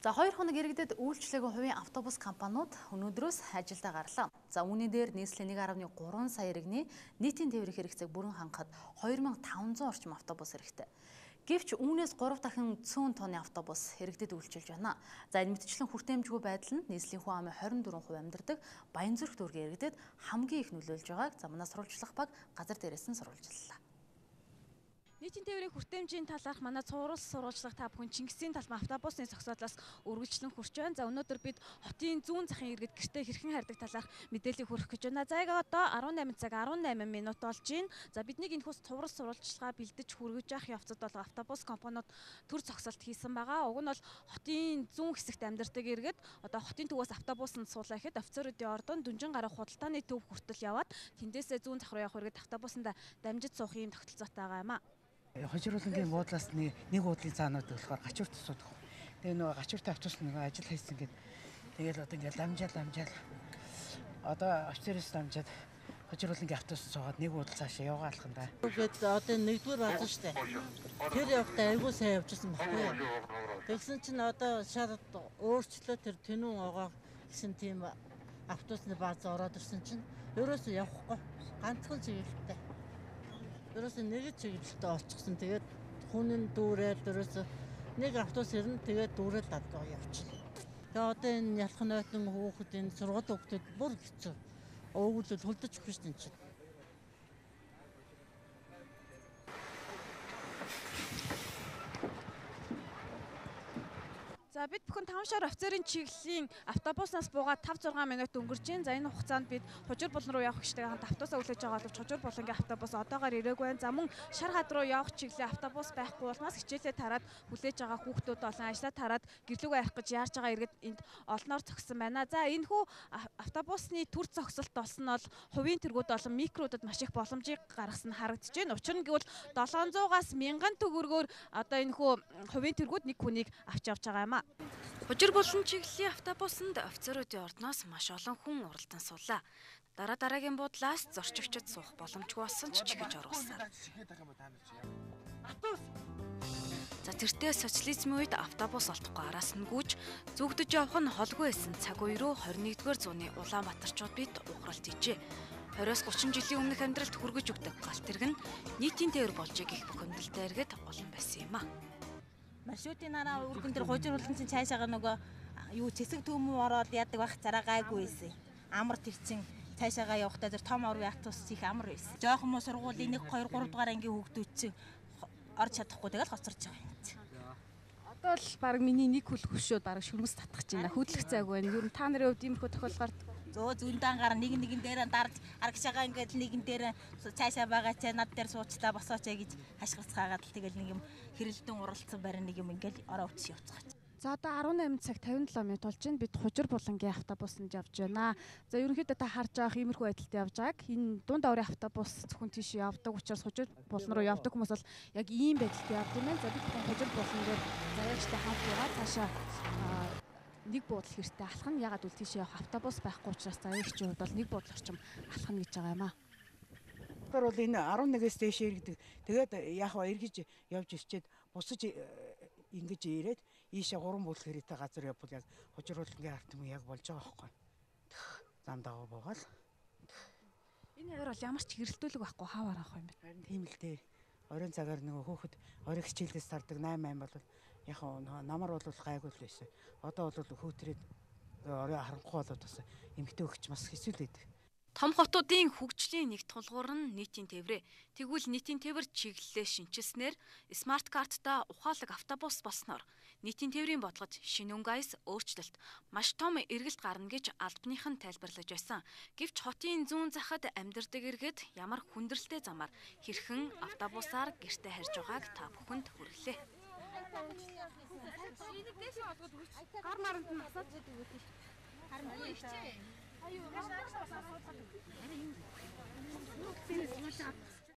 За 2 хоног иргэдэд үйлчлэгийн хувийн автобус компаниуд өнөөдрөөс ажилдаа гарлаа. За үүний дээр нийслэлийн 1.3 сая иргэний нийтийн тээврийн хэрэгцээг бүрэн хангахад 2500 орчим автобус хэрэгтэй. Гэвч үүнээс 3 дахин цөөн тонны автобус иргэдэд үйлчилж байна. За энэ мэтчлэн хүртээмжгүй байдал нь нийслэлийн хүн амын 24% амьдардаг Баянзүрх дүүргийн иргэдэд хамгийн их нөлөөлж байгааг манай сурвалжлах баг газар дээрээс нь сурвалжлалаа. Нийтийн тээврийн хүртээмжийн талаарх манай цуврал сурвалжлах та бүхэн Чингисийн талбай автобусны зогсоолоос үргэлжлэн хүрч байна. За өнөөдөр бид хотын зүүн захын иргэд гэртээ хэрхэн харьдаг талаарх мэдээллийг хүргэх гэж байна. За яг одоо 18 цаг 18 минут болж байна. За бидний энэхүү цуврал сурвалжлагаа бэлдэж хүргэж явах явцад бол автобус компаниуд төр зогсолт хийсэн байгаа. Уг нь бол хотын зүүн хэсэгт амьдардаг иргэд одоо хотын төвөөс автобусанд суулаа гэхэд офицеруудын ордон Дүнжин гараг худалдааны төв хүртэл яваад тэндээсээ зүүн зах руу явах иргэд автобусанд дамжиж суух юм тогтолцоотой байгаа юм а. Хожируулангийн буудлаас нэг уудлын цаанууд болохоор гачуурт асуудаг. Тэгээ нөгөө гачуурт автобус нэг ажил хийсэн гээд тэгэл одоо ингээл дамжаал одоо офицероос дамжаад хожируулангийн автобус суугаад нэг уудал цаашаа явгаалах юм да. Тэгээд одоо нэгдүгээр болсон штэ. Тэр явахдаа айгүй сайн явжсэн баггүй. Тэгсэн чинь одоо шал өөрчлөө тэр тэнүүн огоо гэсэн тийм автобусны бааз ороод ирсэн чинь ерөөсөө явахгүй. Ганцхан чиглэлтэй. Ерөөсөө нэг чиглэлтэй олчихсон. Тэгээд хүн дүүрээд ерөөсөө нэг автобус ирнэ тэгээд дүүрээд дадгаа явчихлаа. Тэгээд одоо энэ ялхан нойтон хүүхэд энэ сургууль хүүхдүүд бүр хэцүү. Өвгөлөд хөлдөж өгөх шүү дээ чинь. За бид бүхэн 5 шар офицерын чиглэлийн автобуснаас буугаад 5-6 минут өнгөрч байна. За энэ хугацаанд бид Хужир булан руу явах гэжтэй хамт автобусаа хүлээж байгаа боловч Хужир булангийн автобус одоогоор ирээгүй байна. За мөн шар хад руу явах чиглэлийн автобус байхгүй болмаас хичээлээ тараад хүлээж байгаа хүүхдүүд болон ажлаа тараад гэрлүүгээ явах гэж яарч байгаа иргэд энд олноор зогссон байна. За энэхүү автобусны төр зогсолт болсон нь бол хувийн тэргүүд болон микруудад маш их боломжийг гаргасан харагдаж байна. Учир нь гэвэл 700-аас 1000 төгрөгөөр одоо энэхүү хувийн тэргүүд нэг хүнийг авч явж байгаа юм а. Хужир булан чиглэлийн автобусанд офицеруудын ордноос маш олон хүн уралдан суулаа. Дараагийн буудлаас зорчигчид суух боломжгүй болсон ч чихэж оруулсан. За тэртээ социализмын үед автобус олдохгүй араас нь гүйж зүгдэж явах нь холгүй байсан цаг үе рүү 21-р зууны Улаанбаатарчууд бид ухралт ижээ. 20-30 жилийн өмнөх амьдралд хүргэж өгдөг галт тэрэг нь нийтийн тээвэр болж их бухимдалтай иргэд олон байсан юм а. Маршрутын нараа үргэн дээр хожир улан чинь цаашаага нөгөө юу цэсэг төмөө ороод яадаг байх цараа гайгүй байсан. Амар тэрчин цаашаага явахдаа тэр том орвын автобус их амар байсан. Жохон муу сургуулийн 1 2 3 дугаар ангийн хүүхдүүд чинь орж чадахгүй тэгэл хоцорч байгаа юм. Одоо л баг миний нэг хүл хөшөөд баг шүрмэс татах гэж байна. Хөдлөх цаг байна. Юу н та нарын хувьд иймэрхүү тохиолдол гардаг. Зүүндэн гар нэгэн дээр дарж аргашаага ингээд нэгэн дээр цаашаа байгаа ч над дээр суучлаа босооч гэж хашгирцгаагаад л тэгэл нэг юм хэрэлдэн уралцсан барин нэг юм ингээд ороо утас явцгаач. За одоо 18 цаг 57 минут болж байна. Бид Хужир булангийн автобусанд явж байна. За ерөнхийдөө та харж байгаа иймэрхүү байдалтай явж байгааг. Энэ дунд аврын автобус зөвхөн тийш явдаг учраас Хужир булан руу явдаг хүмүүс бол яг ийм байдалтай явдаг юм байна. За бид Хужир булан дээр заяагчтай хамт байгаа цаашаа нэг буудал хэрэгтэй алхах нь ягаад үл тийшээ явах автобус байхгүй учраас заяагчийн хувьд бол нэг буудал орчим алхах нь гэж байгаа юм а. Тэр бол энэ 11-ээс дээш иргэдэг. Тэгээд яг эргэж явж ирчээд бусаж ингэж ирээд ийшээ 3 буудал хэрэгтэй газар явбал яг хожируулангийн арт юм яг болж байгаа байхгүй. Зам дагав буугаал. Энэ хавар бол ямар ч хэрэлдүүлэг байхгүй хавар авах юм бэ? Харин тийм л дээ. Оройн цагаар нөгөө хөөхд орой хичээлдээс тардаг 8 бол яг намар бол гайгүй л байсан. Одоо бол хөөтрээд орой харанхуй болоод бас эмгтээ өгч бас хэцүү л байдаг. Том хотуудын хөгжлийн нэг тулгуур нь нийтийн тээврээ. Тэгвэл нийтийн тээвэр чиглэлээ шинчилснээр смарт карттай ухаалаг автобус болсноор нийтийн тээврийн бодлогод шинэ өнгөйс өөрчлөлт маш том эргэлт гарна гэж албаных нь тайлбарлаж байсан. Гэвч хотын зүүн захад амьдардаг иргэд ямар хүндрэлтэй замаар хэрхэн автобусаар гэртээ харж байгааг та бүхэнд хүргэлээ. Гар маранд нь насаад байдаг үү? Харин ичээ. Аюу.